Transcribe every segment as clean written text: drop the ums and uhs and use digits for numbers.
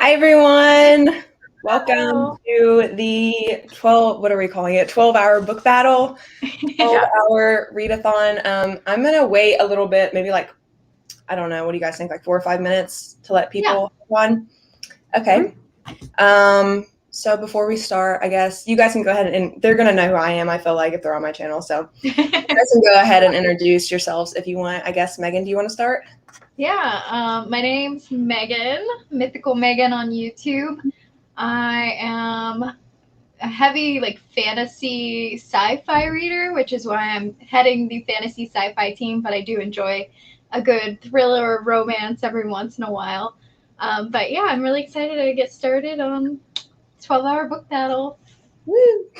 Hi, everyone. Welcome Hello. to the 12, what are we calling it? 12-hour book battle, Yeah. 12-hour readathon. I'm going to wait a little bit, maybe like, I don't know, what do you guys think, like 4 or 5 minutes to let Yeah. people on? Okay. So before we start, I guess you guys can go ahead and they're going to know who I am, I feel like, if they're on my channel. So you guys can go ahead and introduce yourselves if you want. I guess, Megan, do you want to start? Yeah. My name's Megan, Mythical Megan on YouTube. I am a heavy fantasy sci-fi reader, which is why I'm heading the fantasy sci-fi team, but I do enjoy a good thriller or romance every once in a while. But yeah, I'm really excited to get started on 12-hour book battle. Woo!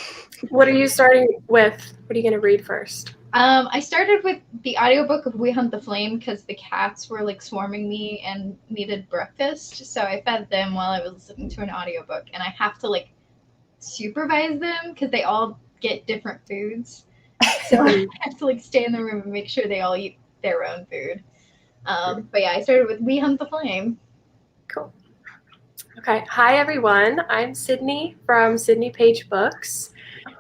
What are you starting with? What are you going to read first? I started with the audiobook of We Hunt the Flame because the cats were swarming me and needed breakfast. So I fed them while I was listening to an audiobook, and I have to supervise them because they all get different foods. So I have to stay in the room and make sure they all eat their own food. But yeah, I started with We Hunt the Flame. Cool. Okay. Hi, everyone. I'm Sydney from Sydney Page Books,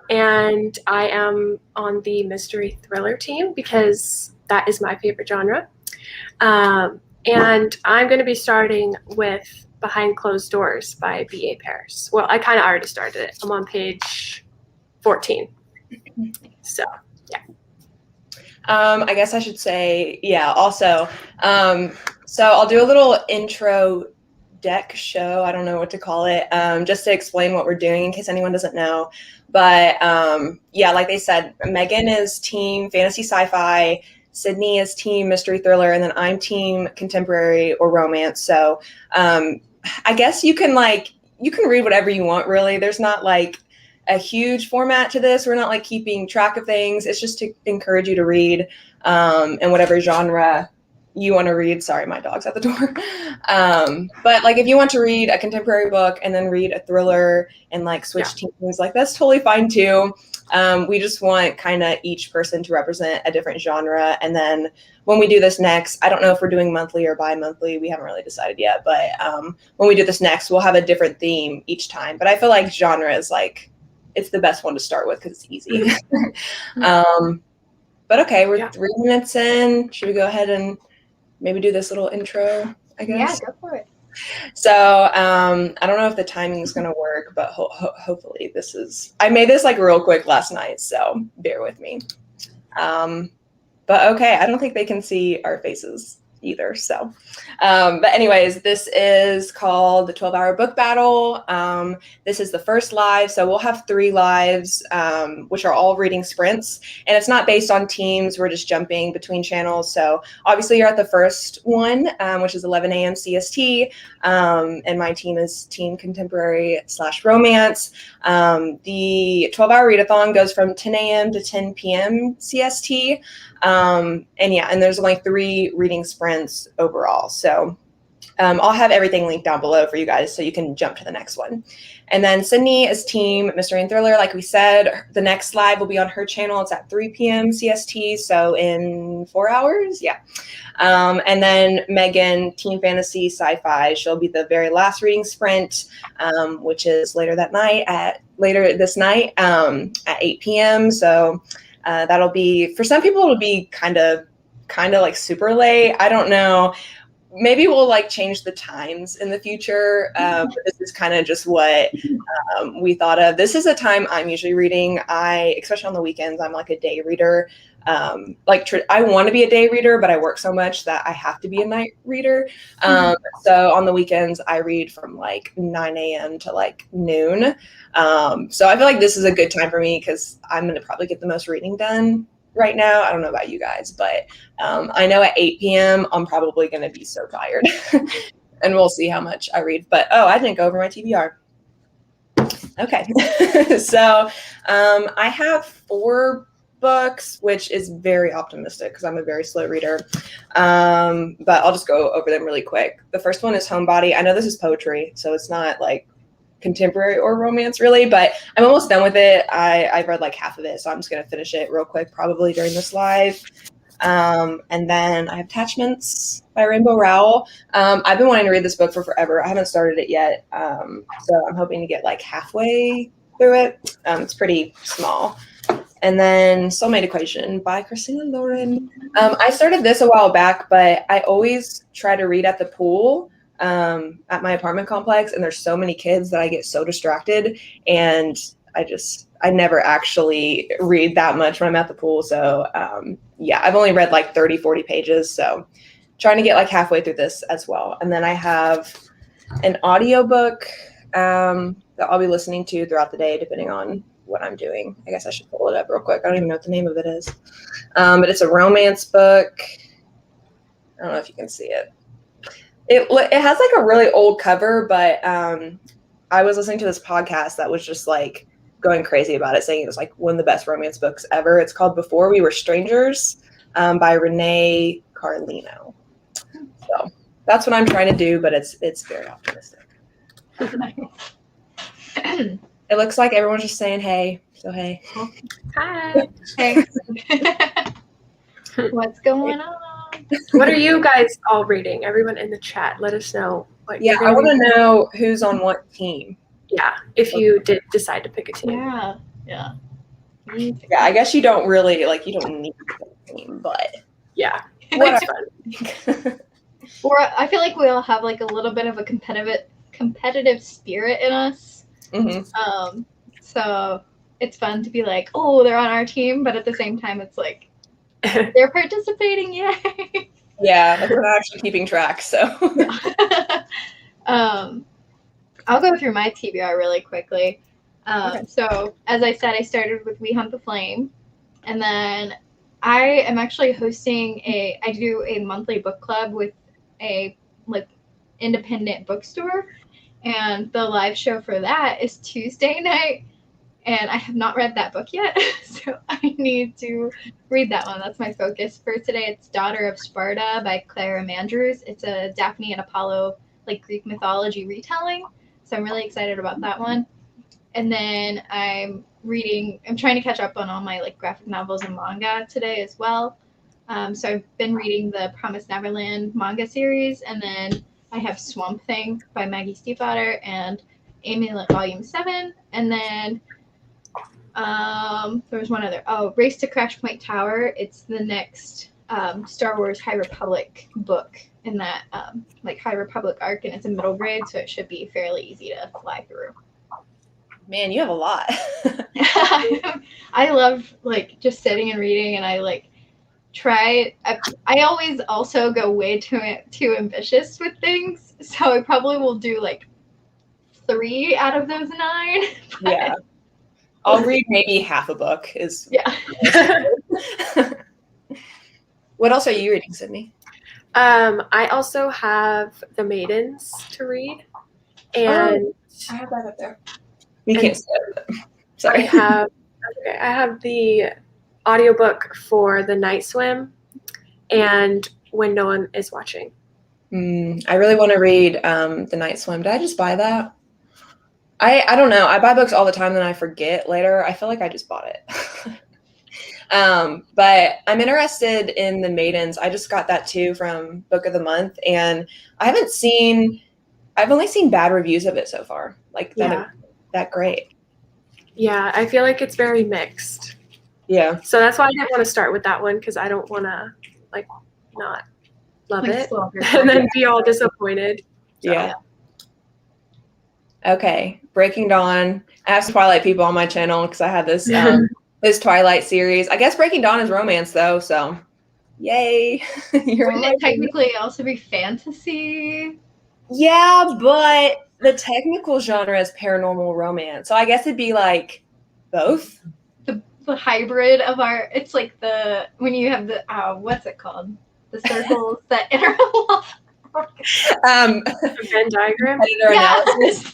and I am on the mystery thriller team because that is my favorite genre. And I'm going to be starting with Behind Closed Doors by B.A. Paris. Well, I kind of already started it. I'm on page 14. So, yeah. I guess I should say, yeah, also, so I'll do a little intro deck show. I don't know what to call it, just to explain what we're doing in case anyone doesn't know. But yeah, like they said, Megan is team fantasy sci-fi, Sydney is team mystery thriller, and then I'm team contemporary or romance. So I guess you can read whatever you want, really. There's not a huge format to this. We're not keeping track of things. It's just to encourage you to read in whatever genre you want to read. Sorry, my dog's at the door. But if you want to read a contemporary book and then read a thriller and switch teams, that's totally fine too. We just want kind of each person to represent a different genre. And then when we do this next, I don't know if we're doing monthly or bi-monthly. We haven't really decided yet. But when we do this next, we'll have a different theme each time. But I feel like genre is it's the best one to start with because it's easy. But okay, we're 3 minutes in. Should we go ahead and maybe do this little intro, I guess? Yeah, go for it. So I don't know if the timing is going to work, but hopefully I made this real quick last night, so bear with me. But okay, I don't think they can see our faces either. So, but anyways, this is called the 12-hour book battle. This is the first live. So we'll have 3 lives, which are all reading sprints, and it's not based on teams. We're just jumping between channels. So obviously you're at the first one, which is 11 a.m. CST. And my team is team contemporary / romance. The 12-hour readathon goes from 10 a.m. to 10 p.m. CST. And there's only 3 reading sprints overall. So I'll have everything linked down below for you guys so you can jump to the next one. And then Sydney is team mystery and thriller. Like we said, the next live will be on her channel. It's at 3 p.m. CST, so in 4 hours. Yeah. And then Megan, team fantasy sci-fi. She'll be the very last reading sprint, which is later this night at 8 p.m. So that'll be, for some people, it'll be kind of super late. I don't know. Maybe we'll change the times in the future. But this is kind of just what we thought of. This is a time I'm usually reading. Especially on the weekends, I'm a day reader. I want to be a day reader, but I work so much that I have to be a night reader. So on the weekends, I read from 9 a.m. to noon. So I feel like this is a good time for me because I'm going to probably get the most reading done right now. I don't know about you guys, but I know at 8 p.m. I'm probably going to be so tired. And we'll see how much I read. But I didn't go over my TBR. Okay. So I have 4 books, which is very optimistic because I'm a very slow reader. But I'll just go over them really quick. The first one is Homebody. I know this is poetry, so it's not contemporary or romance really, but I'm almost done with it. I've read half of it, so I'm just going to finish it real quick, probably during this live. And then I have Attachments by Rainbow Rowell. I've been wanting to read this book for forever. I haven't started it yet. So I'm hoping to get like halfway through it. It's pretty small. And then Soulmate Equation by Christina Lauren. I started this a while back, but I always try to read at the pool at my apartment complex, and there's so many kids that I get so distracted, and I never actually read that much when I'm at the pool. So I've only read like 30, 40 pages. So trying to get like halfway through this as well. And then I have an audiobook that I'll be listening to throughout the day, depending on what I'm doing. I guess I should pull it up real quick. I don't even know what the name of it is. But it's a romance book. I don't know if you can see it. It has like a really old cover, but I was listening to this podcast that was just like going crazy about it, saying it was like one of the best romance books ever. It's called Before We Were Strangers by Renee Carlino. So that's what I'm trying to do, but it's very optimistic. It looks like everyone's just saying hey. So hey. Hi. Hey. What's going on? What are you guys all reading? Everyone in the chat, let us know what you're I want to know who's on what team. Yeah, if you did decide to pick a team. Yeah. I guess you don't really you don't need a team, but yeah, it's fun. Or I feel like we all have like a little bit of a competitive spirit in us. Mm-hmm. So it's fun to be like, oh, they're on our team, but at the same time, it's like they're participating, yay! Yeah, we're not actually keeping track, so. I'll go through my TBR really quickly. Okay. So, as I said, I started with We Hunt the Flame, and then I am actually hosting I do a monthly book club with a independent bookstore, and the live show for that is Tuesday night, and I have not read that book yet, so I need to read that one. That's my focus for today. It's Daughter of Sparta by Clara Mandrews. It's a Daphne and Apollo Greek mythology retelling. So I'm really excited about that one. And then I'm trying to catch up on all my graphic novels and manga today as well. So I've been reading the Promised Neverland manga series, and then I have Swamp Thing by Maggie Stiefvater and Amulet Volume 7. And then there was one other. Race to Crash Point Tower. It's the next Star Wars High Republic book in that High Republic arc, and it's a middle grade, so it should be fairly easy to fly through. Man, you have a lot. I love just sitting and reading, and I try. I always also go way too ambitious with things, so I probably will do 3 out of those 9. Yeah, I'll read maybe half a book. What else are you reading, Sydney? I also have The Maidens to read, and I have that up there. You can't see it. Sorry. I have the audiobook for The Night Swim and When No One Is Watching. I really want to read The Night Swim. Did I just buy that? I don't know. I buy books all the time, then I forget later. I feel like I just bought it. But I'm interested in The Maidens. I just got that too from Book of the Month, and I've only seen bad reviews of it so far. That great. Yeah, I feel like it's very mixed. Yeah. So that's why I didn't want to start with that one, because I don't want to not love it and then be all disappointed. So. Yeah. Okay. Breaking Dawn. I have some Twilight people on my channel because I had this this Twilight series. I guess Breaking Dawn is romance though, so yay. Wouldn't it technically also be fantasy? Yeah, but the technical genre is paranormal romance. So I guess it'd be both. The hybrid of it's when you have the what's it called? The circles that interlock. Venn diagram. Analysis.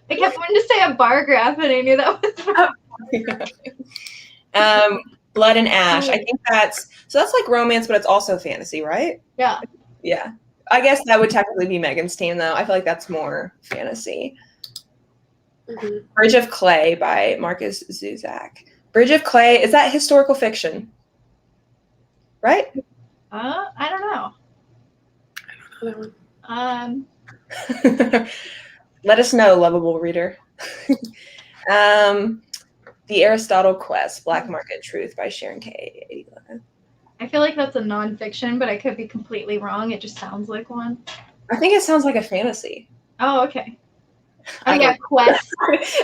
I kept wanting to say a bar graph, and I knew that was Blood and Ash. I think that's romance, but it's also fantasy, right? Yeah. Yeah. I guess that would technically be Megan's team, though. I feel like that's more fantasy. Mm-hmm. Bridge of Clay by Marcus Zuzak. Bridge of Clay, is that historical fiction? right? I don't know. Another one. Let us know, lovable reader. The Aristotle Quest, Black Market Truth by Sharon K. I feel like that's a nonfiction, but I could be completely wrong. It just sounds like one. I think it sounds like a fantasy. Oh, okay. Oh, I yeah, don't- Quest.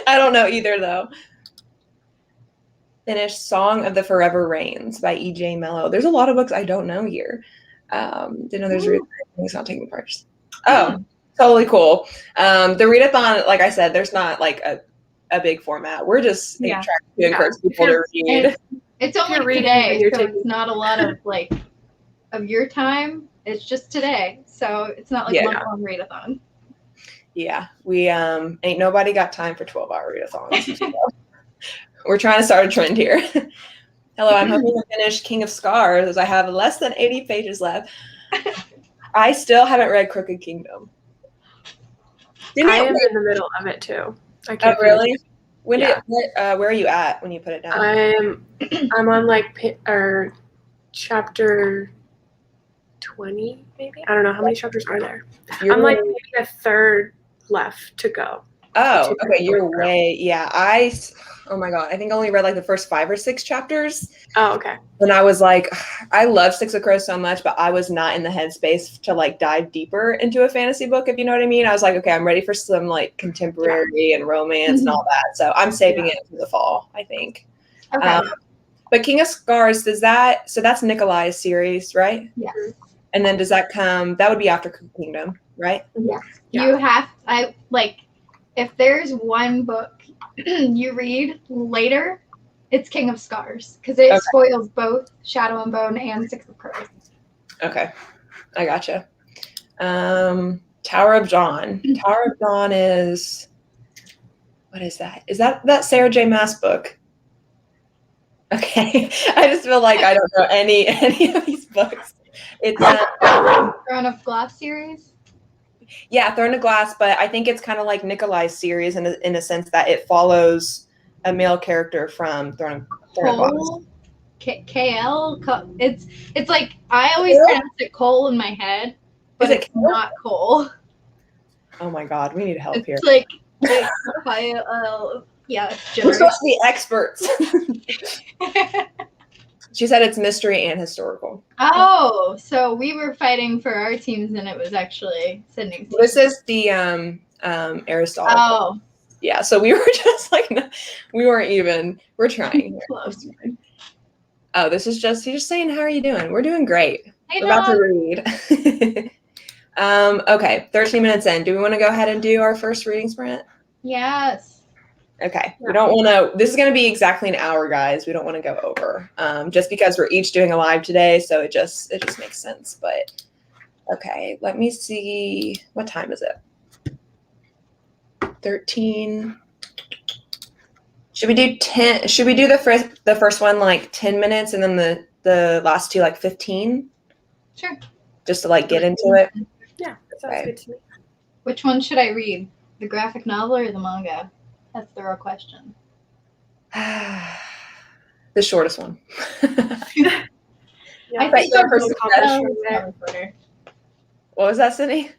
I don't know either, though. Finished Song of the Forever Rains by E.J. Mello. There's a lot of books I don't know here. Didn't know there's things not taking part. Oh, totally cool. The readathon, like I said, there's not like a big format. We're just trying to encourage people to read. It's only reading today, and you're so taking- it's not a lot of like of your time. It's just today, so it's not like month-long readathon. Yeah, we ain't nobody got time for 12-hour readathons. So we're trying to start a trend here. Hello, I'm hoping to finish King of Scars as I have less than 80 pages left. I still haven't read Crooked Kingdom. I am in the middle of it too. I can't. Oh, really? When Yeah. where are you at when you put it down? I'm on like chapter 20, maybe. I don't know how many chapters are there. I'm like maybe a third left to go. Oh, okay. You're way, oh my God. I think I only read like the first 5 or 6 chapters. Oh, okay. And I was like, I love Six of Crows so much, but I was not in the headspace to like dive deeper into a fantasy book, if you know what I mean. I was like, okay, I'm ready for some like contemporary and romance and all that. So I'm saving it for the fall, I think. Okay. But King of Scars, so that's Nikolai's series, right? Yes. And then does that would be after Crooked Kingdom, right? Yes. Yeah. You have, if there's one book you read later, it's King of Scars, because it spoils both Shadow and Bone and Six of Crows. Okay, I gotcha. Tower of Dawn. Tower of Dawn is, what is that? Is that Sarah J. Maas book? Okay, I just feel like I don't know any of these books. It's Throne of Glass series. Yeah, Throne of Glass, but I think it's kind of like Nikolai's series in a sense that it follows a male character from Throne of Glass. KL. It's like I always pronounce it Cole in my head, but it's not Cole. Oh my God, we need help here. It's like yeah. We're supposed to be experts. She said it's mystery and historical. Oh, so we were fighting for our teams, and it was actually Sydney's team. This is the Aristotle. Oh, yeah. So we were just like, we weren't even. We're trying. Close. Oh, this is he's just saying, how are you doing? We're doing great. Hey, We're about to read. Okay, 13 minutes in. Do we want to go ahead and do our first reading sprint? Yes. Okay. We don't want to. This is going to be exactly an hour, guys. We don't want to go over, just because we're each doing a live today, so it just makes sense. But okay, let me see. What time is it? 13. Should we do 10? Should we do the first one like 10 minutes, and then the last two like 15? Sure. Just to like get into it. Yeah, that sounds good to me. Which one should I read? The graphic novel or the manga? That's the real question. The shortest one. Yeah, I think What was that, Sydney?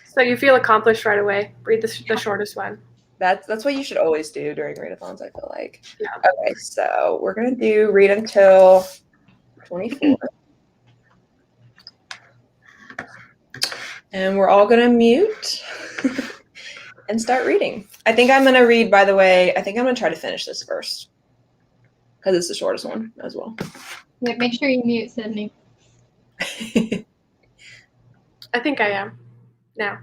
So you feel accomplished right away. Read the shortest one. That's what you should always do during readathons, I feel like. Yeah. Okay, so we're gonna read until 24. And we're all gonna mute and start reading. I think I'm gonna read, by the way, I think I'm gonna try to finish this first. Because it's the shortest one as well. Yeah, make sure you mute Sydney. I think I am now.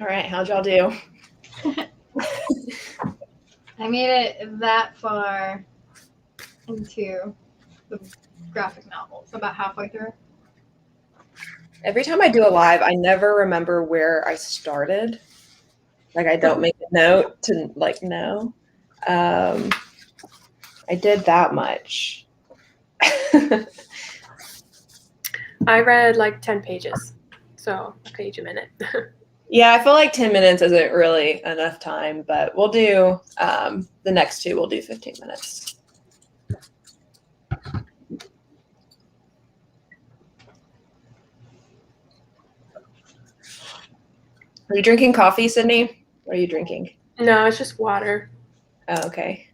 All right, how'd y'all do? I made it that far into the graphic novels, about halfway through. Every time I do a live, I never remember where I started. Like, I don't make a note to like know. I did that much. I read like 10 pages, so a page a minute. Yeah, I feel like 10 minutes isn't really enough time, but we'll do the next two. We'll do 15 minutes. Are you drinking coffee, Sydney? What are you drinking? No, it's just water. Oh, okay.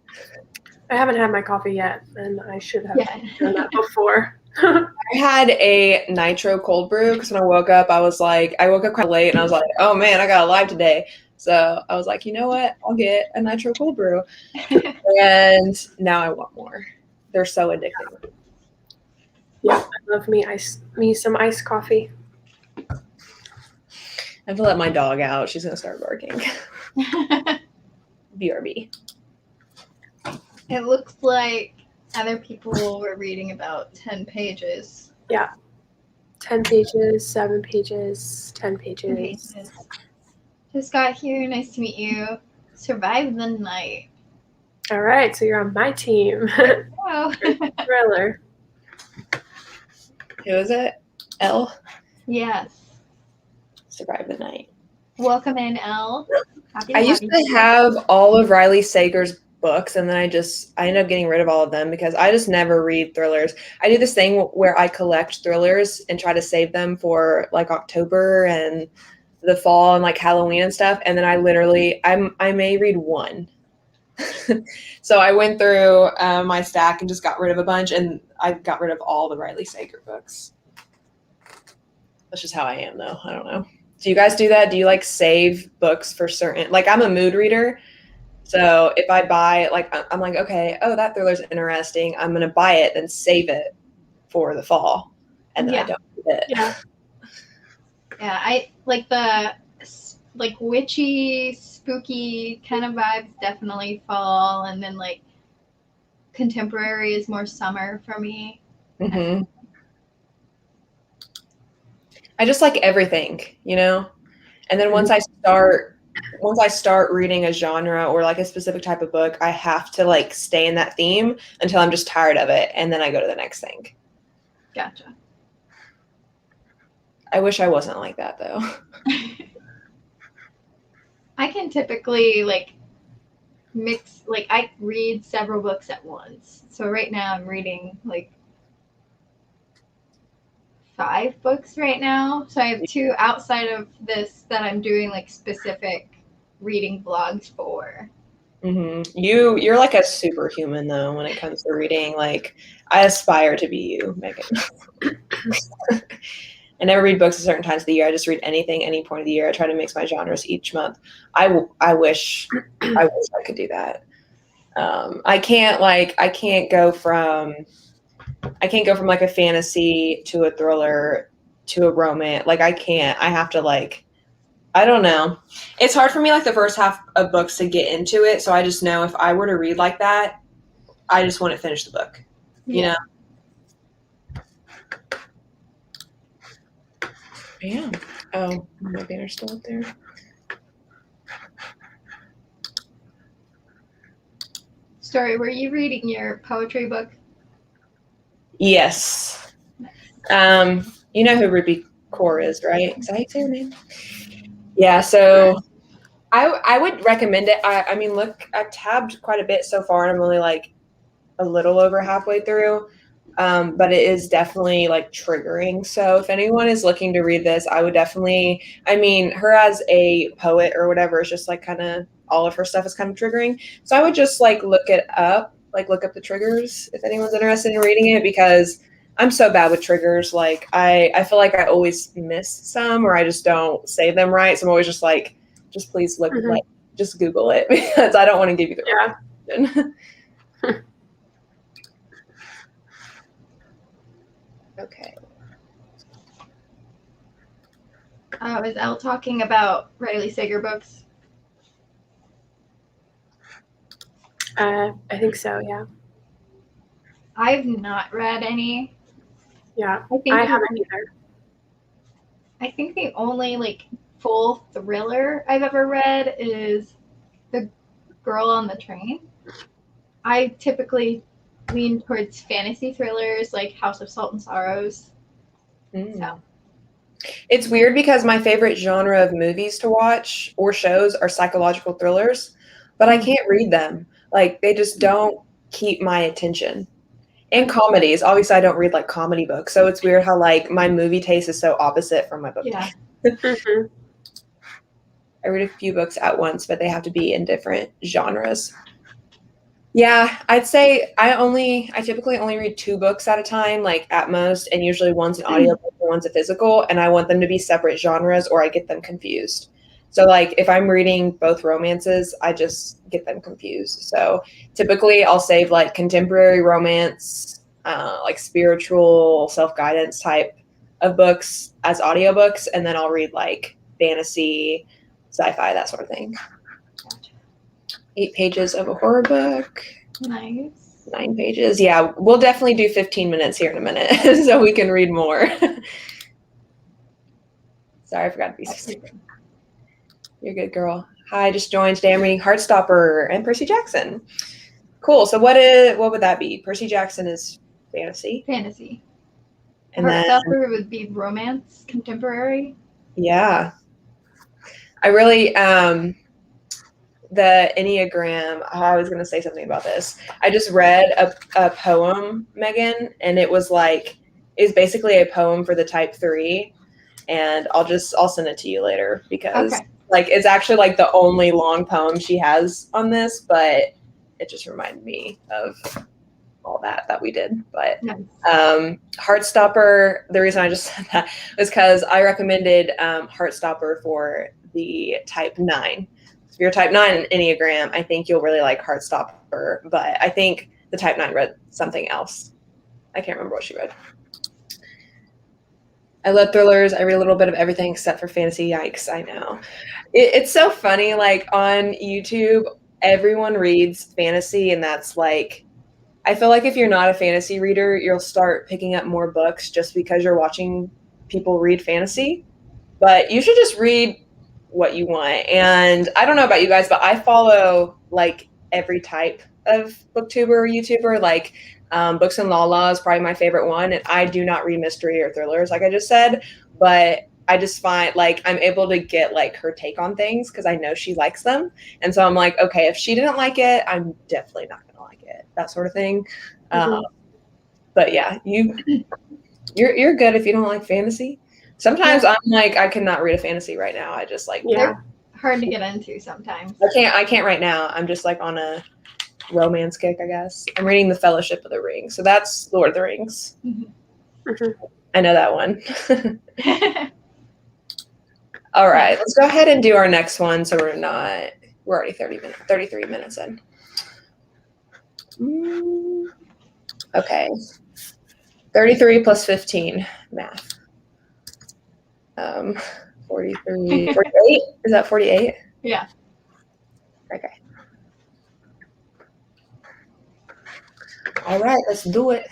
I haven't had my coffee yet, and I should have done that before. I had a nitro cold brew because when I woke up, I woke up quite late and I was like, oh man, I got a live today. So I was like, you know what? I'll get a nitro cold brew. And now I want more. They're so addicting. Yeah, I love me some iced coffee. I have to let my dog out. She's going to start barking. BRB. It looks like other people were reading about 10 pages. Yeah. 10 pages, 7 pages, 10 pages. Just got here. Nice to meet you. Survive the night. All right, so you're on my team. Oh. Thriller. Who is it? Elle? Yes. Survive the night. Welcome in, Elle. Happy I used to have all of Riley Sager's books, and then I ended up getting rid of all of them because I just never read thrillers. I do this thing where I collect thrillers and try to save them for like October and the fall and like Halloween and stuff, and then I may read one. So I went through my stack and just got rid of a bunch, and I got rid of all the Riley Sager books. That's just how I am, though. I don't know. Do you guys do that? Do you like save books for certain? Like, I'm a mood reader. So if I buy, like, I'm like, okay, oh, that thriller's interesting. I'm going to buy it, then save it for the fall. And then I don't read it. Yeah. Yeah, I like the like witchy, spooky kind of vibes definitely fall, and then like contemporary is more summer for me. Mm-hmm. I just like everything, you know? And then once I start reading a genre or like a specific type of book, I have to like stay in that theme until I'm just tired of it, and then I go to the next thing. Gotcha. I wish I wasn't like that, though. I can typically like mix, like I read several books at once. So right now I'm reading like 5 books right now. So I have 2 outside of this that I'm doing like specific reading vlogs for. Mm-hmm. You're like a superhuman, though, when it comes to reading. Like, I aspire to be you, Megan. I never read books at certain times of the year. I just read anything, any point of the year. I try to mix my genres each month. I wish I could do that. I can't go from like a fantasy to a thriller to a romance. Like, I can't. I have to like, I don't know. It's hard for me like the first half of books to get into it. So I just know if I were to read like that, I just wouldn't finish the book. You know? Yeah. Oh, my banner's still up there. Story, were you reading your poetry book? Yes. You know who Ruby Kaur is, right? Is that how you say her name? Yeah, so I would recommend it. I mean, look, I've tabbed quite a bit so far, and I'm only like a little over halfway through. But it is definitely like triggering. So if anyone is looking to read this, I would definitely, I mean, her as a poet or whatever is just like kind of, all of her stuff is kind of triggering. So I would just like look up the triggers if anyone's interested in reading it, because I'm so bad with triggers. Like I feel like I always miss some, or I just don't say them right. So I'm always just like, just please look, like, just Google it, because I don't want to give you the wrong option. Okay. Is Elle talking about Riley Sager books? I think so, yeah. I've not read any. Yeah, I think I haven't either. I think the only like full thriller I've ever read is The Girl on the Train. I typically lean towards fantasy thrillers like House of Salt and Sorrows. So It's weird because my favorite genre of movies to watch or shows are psychological thrillers, but I can't read them. Like they just don't keep my attention. And comedies. Obviously I don't read like comedy books. So it's weird how like my movie taste is so opposite from my book yeah. taste. I read a few books at once, but they have to be in different genres. Yeah, I'd say I typically only read 2 books at a time, like at most, and usually one's an audiobook and one's a physical, and I want them to be separate genres or I get them confused. So like if I'm reading both romances, I just get them confused. So typically I'll save like contemporary romance, like spiritual self-guidance type of books as audiobooks, and then I'll read like fantasy, sci-fi, that sort of thing. Gotcha. 8 pages of a horror book. Nice. 9 pages. Yeah, we'll definitely do 15 minutes here in a minute so we can read more. Sorry, I forgot to be specific. You're a good girl. Hi, just joined today. I'm reading Heartstopper and Percy Jackson. Cool. So what would that be? Percy Jackson is fantasy. Fantasy. And then Heartstopper would be romance, contemporary. yeah. I really the Enneagram, I was going to say something about this. I just read a poem, Megan, and it was basically a poem for the type 3. And I'll send it to you later because like it's actually like the only long poem she has on this, but it just reminded me of all that we did. But Heartstopper, the reason I just said that was because I recommended Heartstopper for the type 9. If you're type 9 Enneagram, I think you'll really like Heartstopper, but I think the type 9 read something else. I can't remember what she read. I love thrillers. I read a little bit of everything except for fantasy. Yikes, I know. It's so funny. Like on YouTube, everyone reads fantasy, and that's like, I feel like if you're not a fantasy reader, you'll start picking up more books just because you're watching people read fantasy. But you should just read what you want. And I don't know about you guys, but I follow like every type of booktuber or YouTuber. Like Books and Lala is probably my favorite one. And I do not read mystery or thrillers, like I just said, but I just find like I'm able to get like her take on things because I know she likes them. And so I'm like, okay, if she didn't like it, I'm definitely not going to like it, that sort of thing. But yeah, you're good if you don't like fantasy. Sometimes I'm like, I cannot read a fantasy right now. I just like, they're hard to get into sometimes. I can't right now. I'm just like on a romance kick, I guess. I'm reading The Fellowship of the Ring. So that's Lord of the Rings. I know that one. All right, let's go ahead and do our next one. So we're already 33 minutes in. Okay. 33 plus 15, math. 43, 48? Is that 48? Yeah. Okay. All right, let's do it.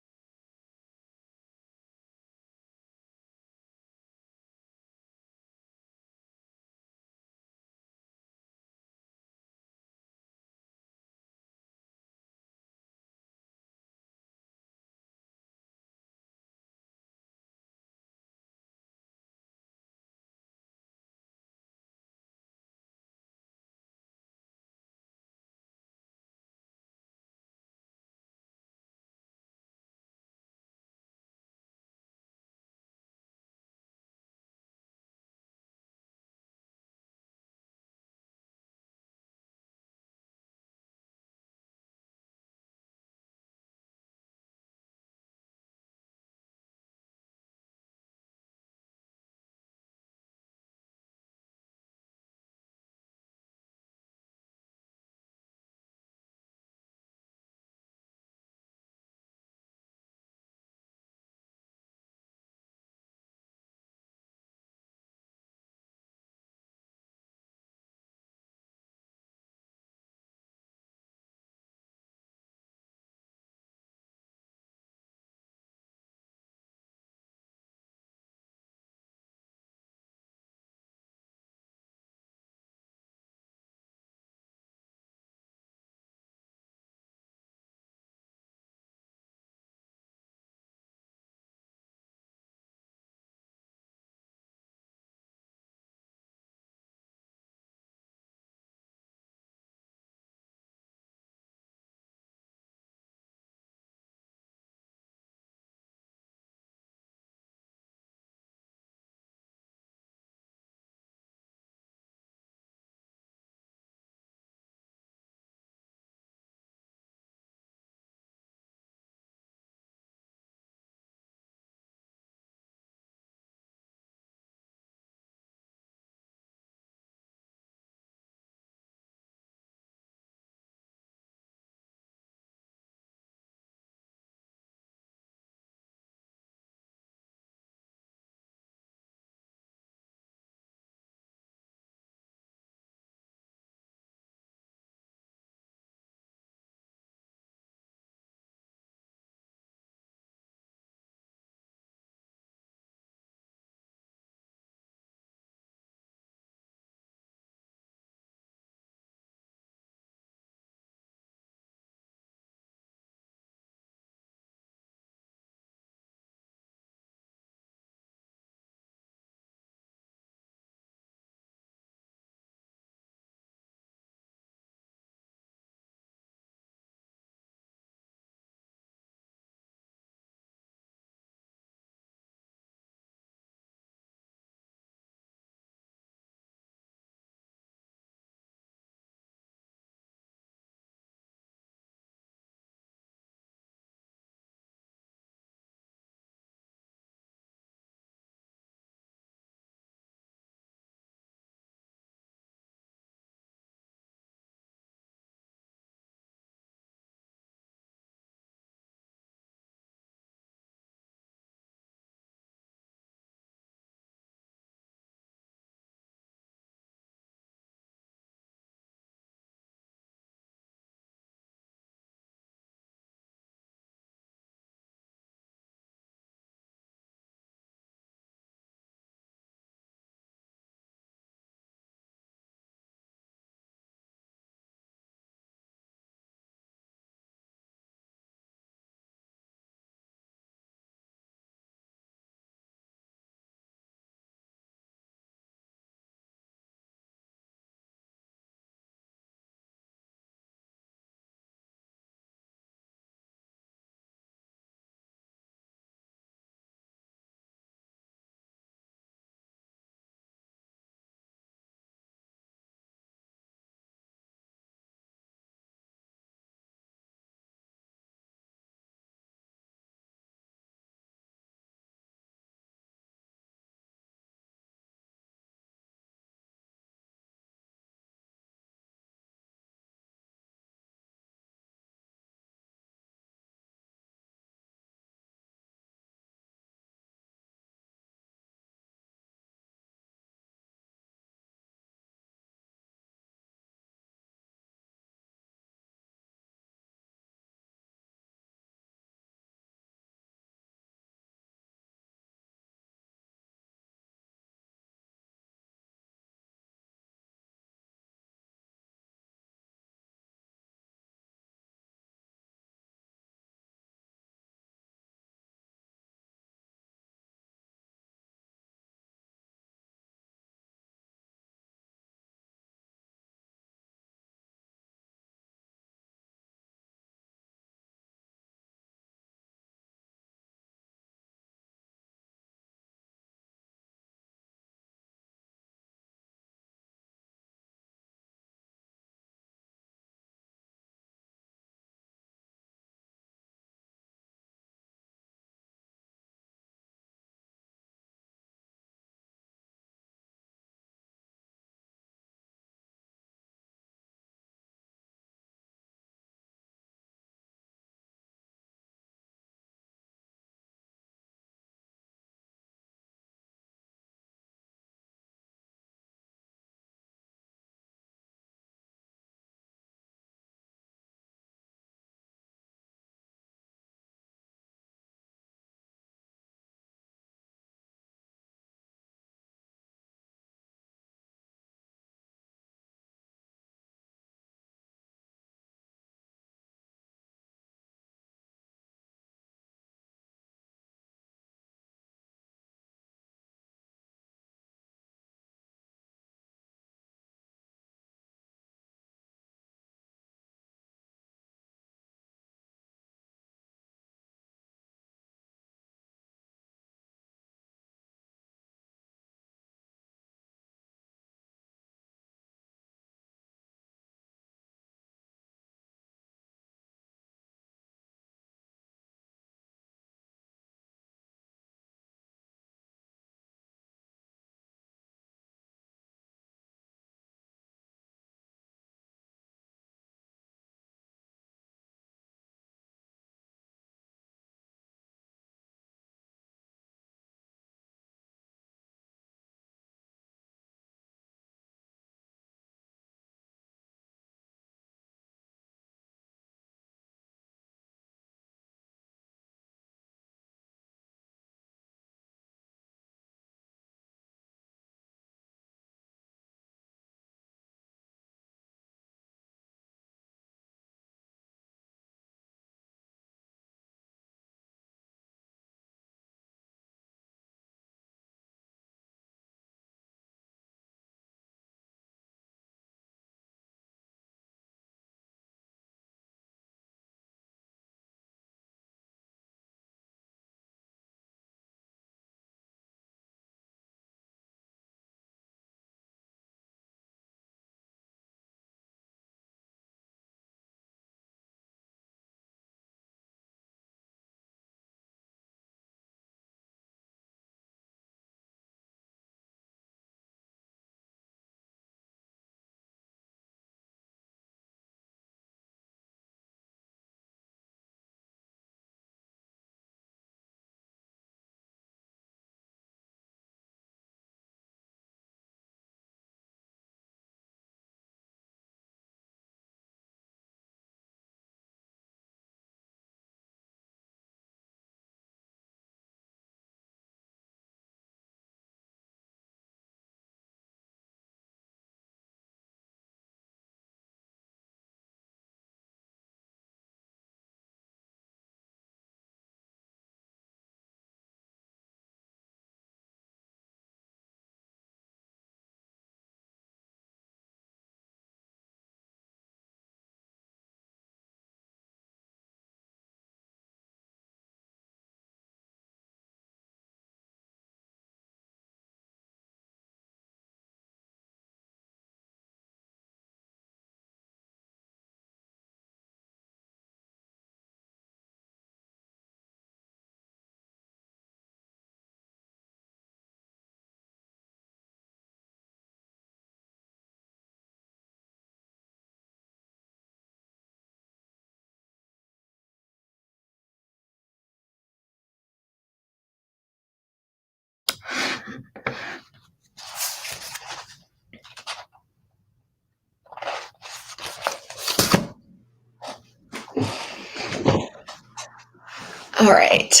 All right.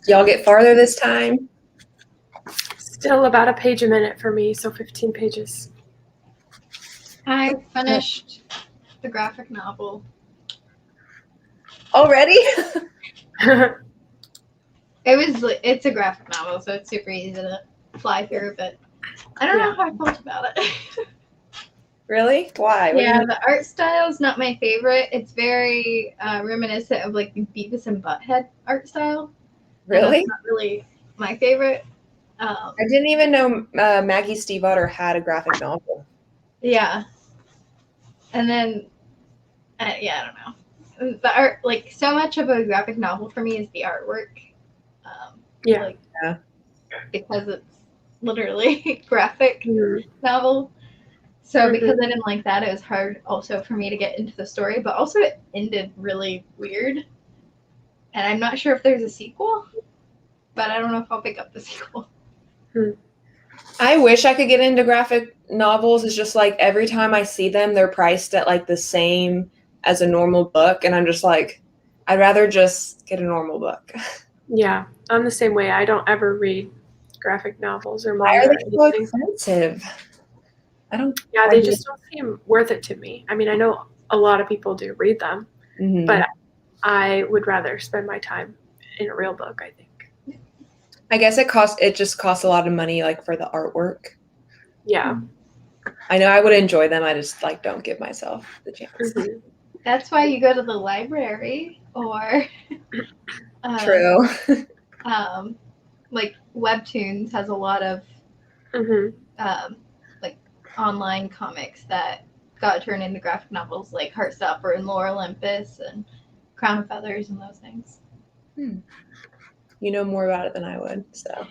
Y'all get farther this time? Still about a page a minute for me, so 15 pages. I finished the graphic novel. Already? It's a graphic novel, so it's super easy to fly through, but I don't know how I felt about it. Really? Why? What do Yeah, you the art style is not my favorite. It's very reminiscent of like the Beavis and Butthead art style. Really? That's not really my favorite. I didn't even know Maggie Stiefvater had a graphic novel. Yeah. And then, yeah, I don't know. The art, like, so much of a graphic novel for me is the artwork. Yeah. Like, because it's literally graphic novel. So because I didn't like that, it was hard also for me to get into the story. But also it ended really weird. And I'm not sure if there's a sequel. But I don't know if I'll pick up the sequel. I wish I could get into graphic novels. It's just like every time I see them, they're priced at like the same as a normal book. And I'm just like, I'd rather just get a normal book. Yeah, I'm the same way. I don't ever read graphic novels or Why manga. are they so expensive? Yeah, they just don't seem worth it to me. I mean, I know a lot of people do read them, but I would rather spend my time in a real book, I think. I guess it just costs a lot of money, like for the artwork. Yeah. I know I would enjoy them. I just like don't give myself the chance. That's why you go to the library or True. Like Webtoons has a lot of like online comics that got turned into graphic novels, like Heartstopper and Lore Olympus and Crown of Feathers and those things. You know more about it than I would. So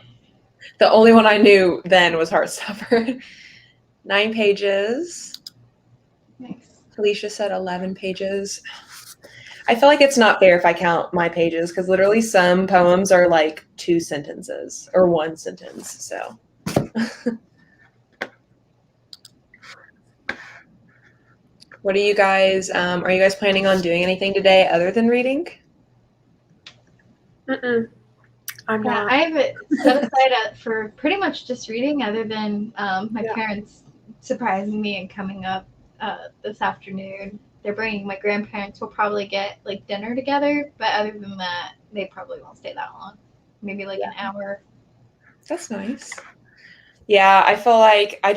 the only one I knew then was Heartstopper. 9 pages. Nice. Alicia said 11 pages. I feel like it's not fair if I count my pages because literally some poems are like 2 sentences or 1 sentence. So. What are you guys planning on doing anything today other than reading? I'm not. I have it set aside for pretty much just reading, other than my parents surprising me and coming up this afternoon. They're bringing my grandparents. We'll probably get like dinner together, but other than that, they probably won't stay that long. Maybe like an hour. That's nice. Yeah, I feel like I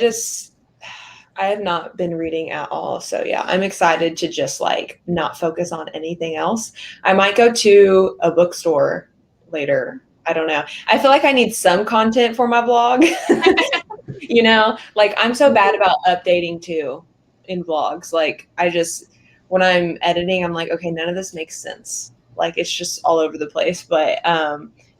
have not been reading at all. So yeah, I'm excited to just like not focus on anything else. I might go to a bookstore later. I don't know. I feel like I need some content for my blog. You know, like I'm so bad about updating too in vlogs. Like when I'm editing, I'm like, okay, none of this makes sense. Like it's just all over the place. But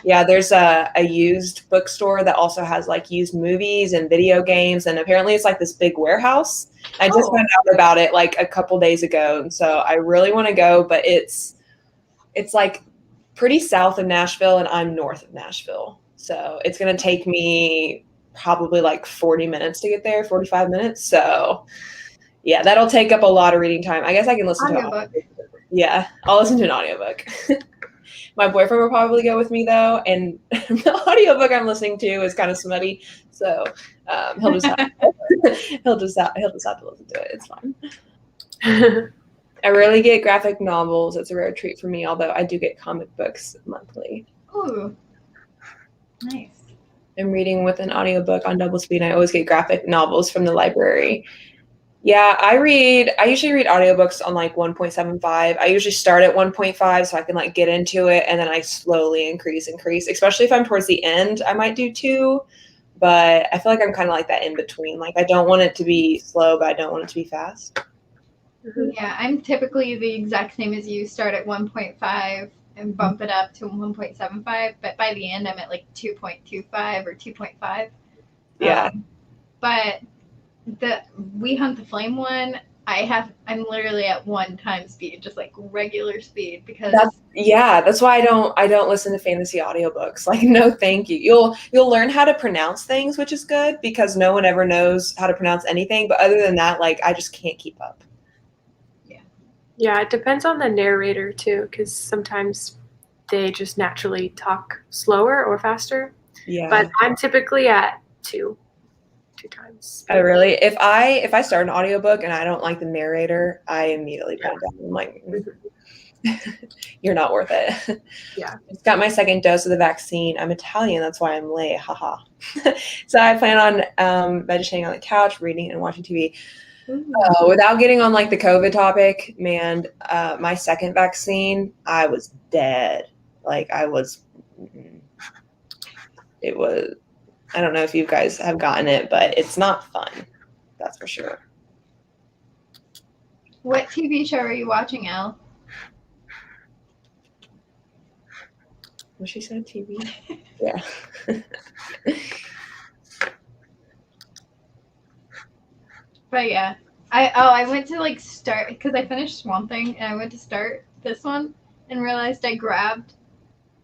yeah, there's a used bookstore that also has like used movies and video games. And apparently it's like this big warehouse. I just found out about it like a couple days ago. And so I really want to go, but it's like pretty south of Nashville and I'm north of Nashville. So it's going to take me probably like 40 minutes to get there, 45 minutes. So yeah, that'll take up a lot of reading time. I guess I can listen to an audiobook. Yeah, I'll listen to an audiobook. My boyfriend will probably go with me though, and the audiobook I'm listening to is kind of smutty, so he'll just have he'll just have to listen to it. It's fine. I rarely get graphic novels. It's a rare treat for me, although I do get comic books monthly. Ooh, nice. I'm reading with an audiobook on double speed. I always get graphic novels from the library. Yeah, I usually read audiobooks on like 1.75. I usually start at 1.5 so I can like get into it and then I slowly increase, especially if I'm towards the end, I might do 2, but I feel like I'm kind of like that in between. Like I don't want it to be slow, but I don't want it to be fast. Yeah, I'm typically the exact same as you. Start at 1.5 and bump it up to 1.75, but by the end I'm at like 2.25 or 2.5. Yeah. But the We Hunt the Flame one, I'm literally at 1 time speed, just like regular speed, because that's why I don't listen to fantasy audiobooks. Like, no, thank you. You'll learn how to pronounce things, which is good because no one ever knows how to pronounce anything. But other than that, like, I just can't keep up. Yeah, it depends on the narrator too, because sometimes they just naturally talk slower or faster. Yeah. But I'm typically at two times. Oh, really? If I start an audiobook and I don't like the narrator, I immediately put it down. I'm like, you're not worth it. Yeah. Just got my second dose of the vaccine. I'm Italian, that's why I'm late. Haha. So I plan on vegetating on the couch, reading and watching TV. Without getting on like the COVID topic, man, my second vaccine, I was dead. Like it was, I don't know if you guys have gotten it, but it's not fun. That's for sure. What TV show are you watching, Elle? What she said, TV? Yeah. But yeah, I went to like start because I finished Swamp Thing and I went to start this one and realized I grabbed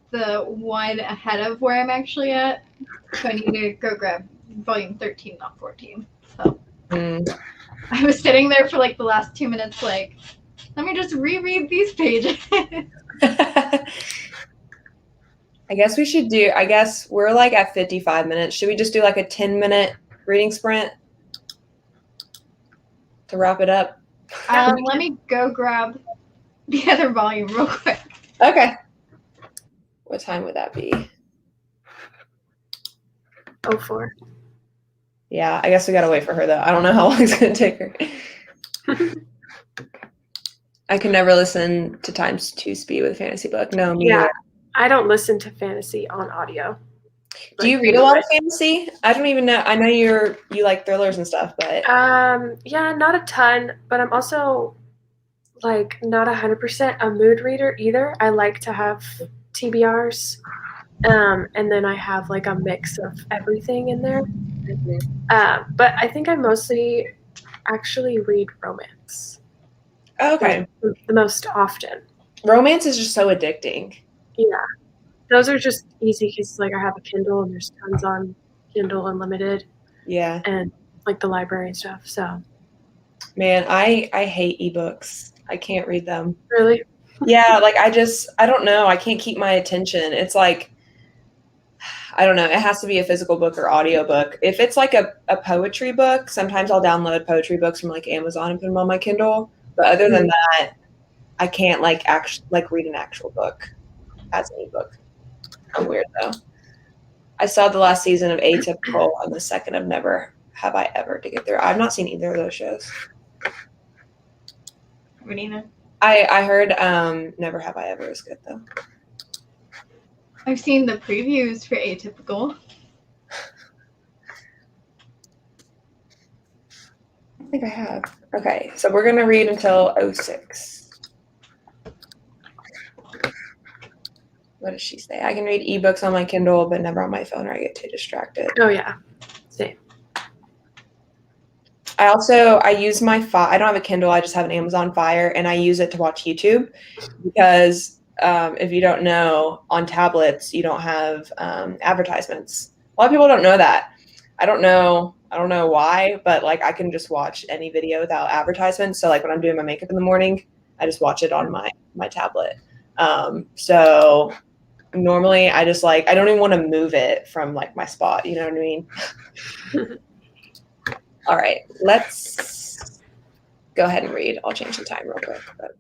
the one ahead of where I'm actually at, so I need to go grab volume 13, not 14. So I was sitting there for like the last 2 minutes, like, let me just reread these pages. I guess we're like at 55 minutes. Should we just do like a 10-minute reading sprint to wrap it up? Let me go grab the other volume real quick. Okay. What time would that be? 04. Yeah, I guess we gotta wait for her though. I don't know how long it's gonna take her. I can never listen to times 2 speed with a fantasy book. No, me Yeah, neither. I don't listen to fantasy on audio. Do you read a lot of fantasy? I don't even know. I know you like thrillers and stuff, but yeah, not a ton, but I'm also like not 100% a mood reader either. I like to have TBRs, and then I have like a mix of everything in there. But I think I mostly actually read romance. okay. Like, the most often. Romance is just so addicting. Yeah, those are just easy because like I have a Kindle and there's tons on Kindle Unlimited. Yeah. And like the library and stuff. So, man, I hate ebooks. I can't read them. Really? Yeah, like I don't know. I can't keep my attention. It's like, I don't know. It has to be a physical book or audiobook. If it's like a poetry book, sometimes I'll download poetry books from like Amazon and put them on my Kindle. But other than that, I can't like read an actual book as an ebook. I'm weird though. I saw the last season of Atypical and the second of Never Have I Ever to get there. I've not seen either of those shows. Renina? I heard Never Have I Ever is good though. I've seen the previews for Atypical. I think I have. Okay, so we're gonna read until 06. What does she say? I can read ebooks on my Kindle, but never on my phone, or I get too distracted. Oh yeah, same. I use my I don't have a Kindle. I just have an Amazon Fire, and I use it to watch YouTube because if you don't know, on tablets you don't have advertisements. A lot of people don't know that. I don't know why, but like I can just watch any video without advertisements. So like when I'm doing my makeup in the morning, I just watch it on my tablet. So normally I just like I don't even want to move it from like my spot. You know what I mean? All right, let's go ahead and read. I'll change the time real quick. But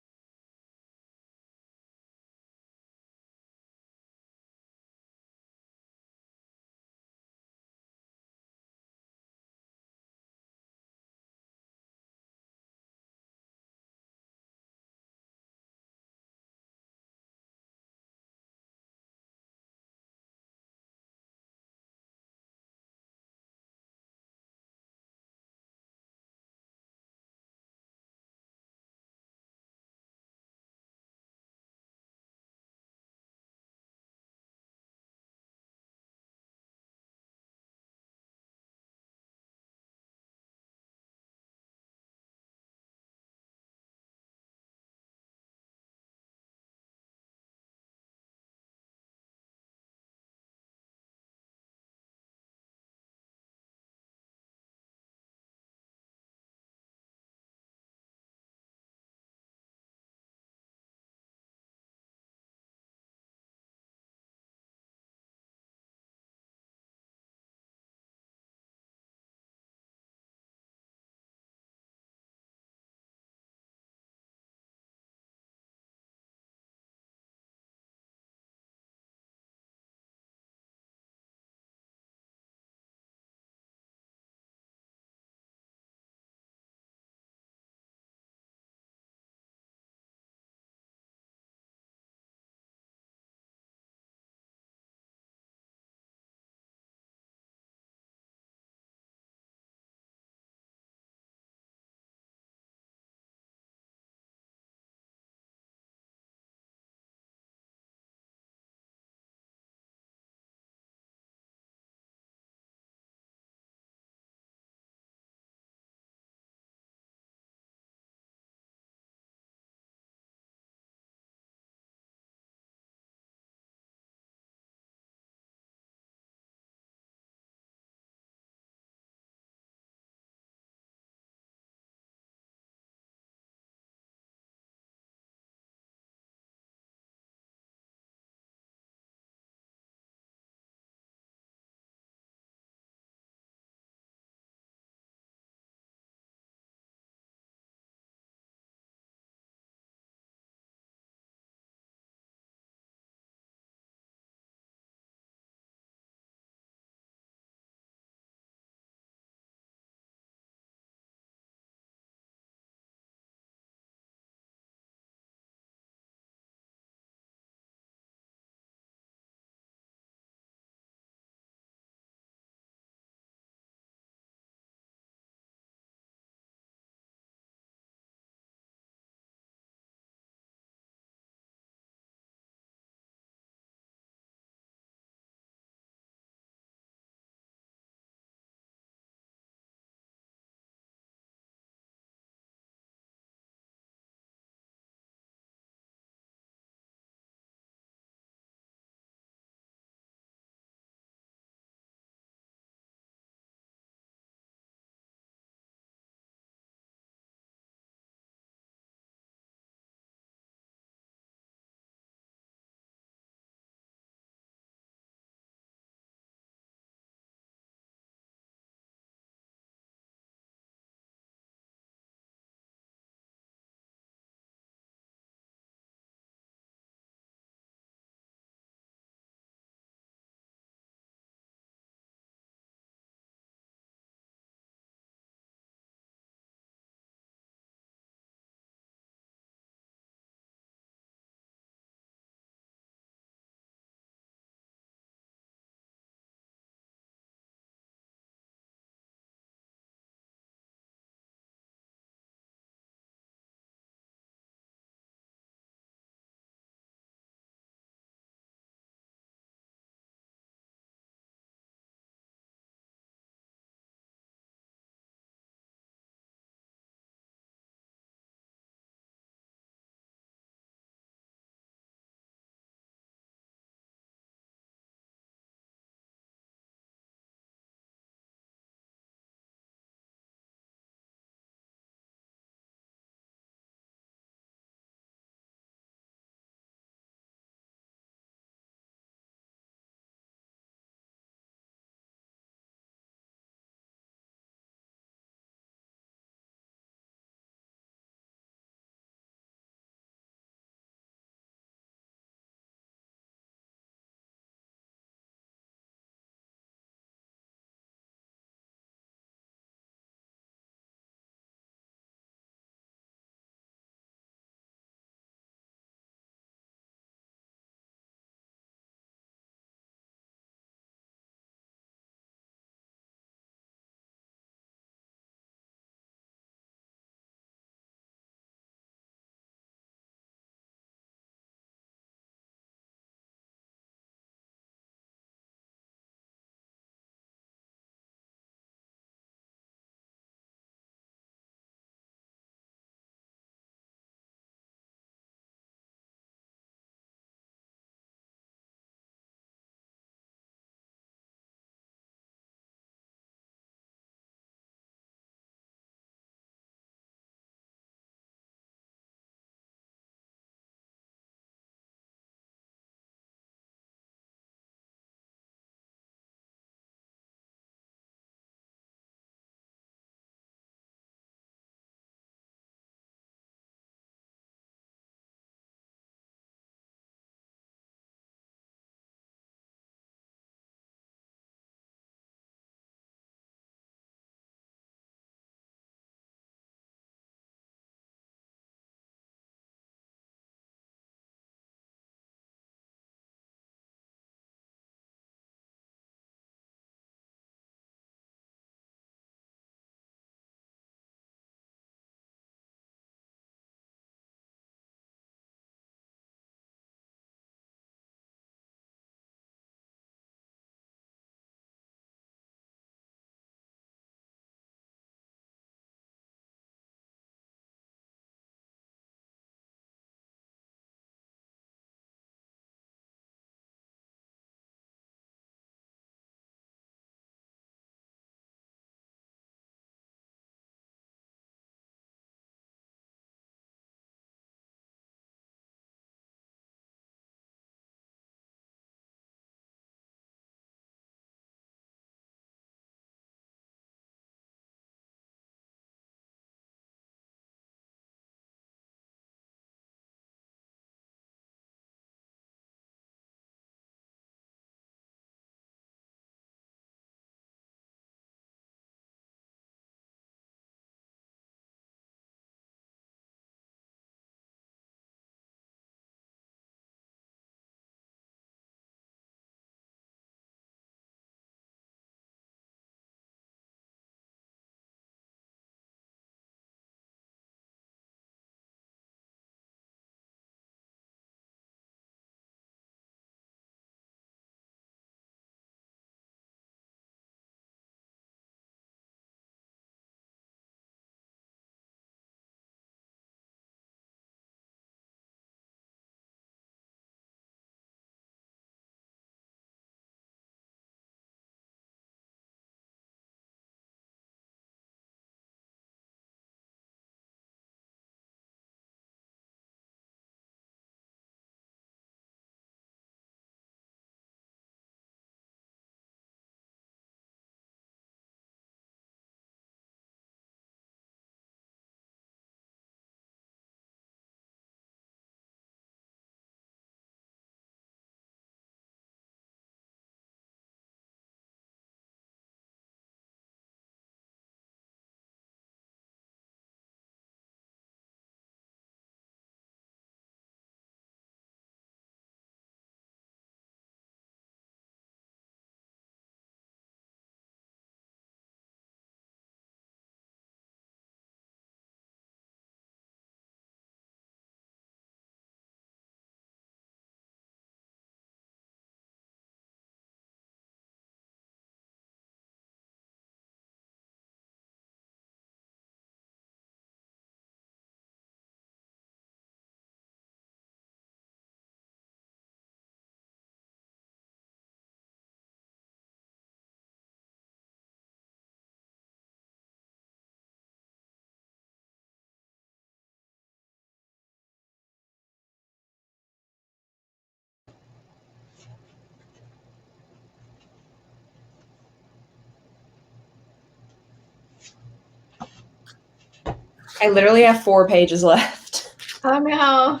I literally have 4 pages left. Oh no.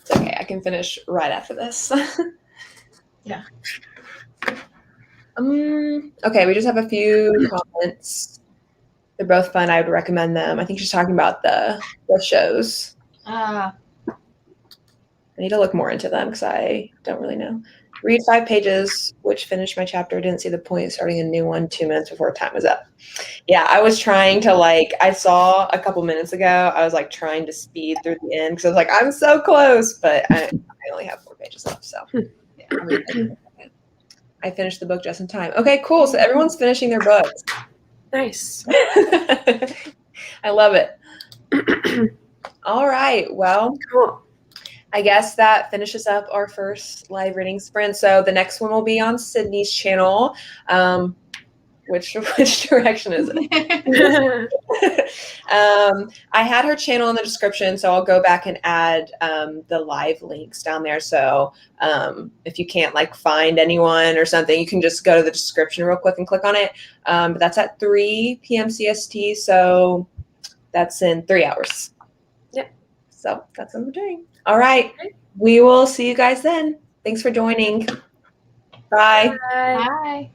It's okay. I can finish right after this. Yeah. Okay, we just have a few comments. They're both fun. I would recommend them. I think she's talking about the shows. I need to look more into them because I don't really know. Read 5 pages, which finished my chapter. Didn't see the point of starting a new one 2 minutes before time was up. Yeah, I was trying to I saw a couple minutes ago, I was trying to speed through the end because I was like, I'm so close, but I only have 4 pages left. So I finished the book just in time. Okay, cool. So everyone's finishing their books. Nice. I love it. All right. Well, Cool. I guess that finishes up our first live reading sprint. So the next one will be on Sydney's channel. Which direction is it? I had her channel in the description, so I'll go back and add the live links down there. So if you can't find anyone or something, you can just go to the description real quick and click on it. But that's at 3 p.m. CST, so that's in 3 hours. Yep. So that's what we're doing. All right. We will see you guys then. Thanks for joining. Bye. Bye. Bye.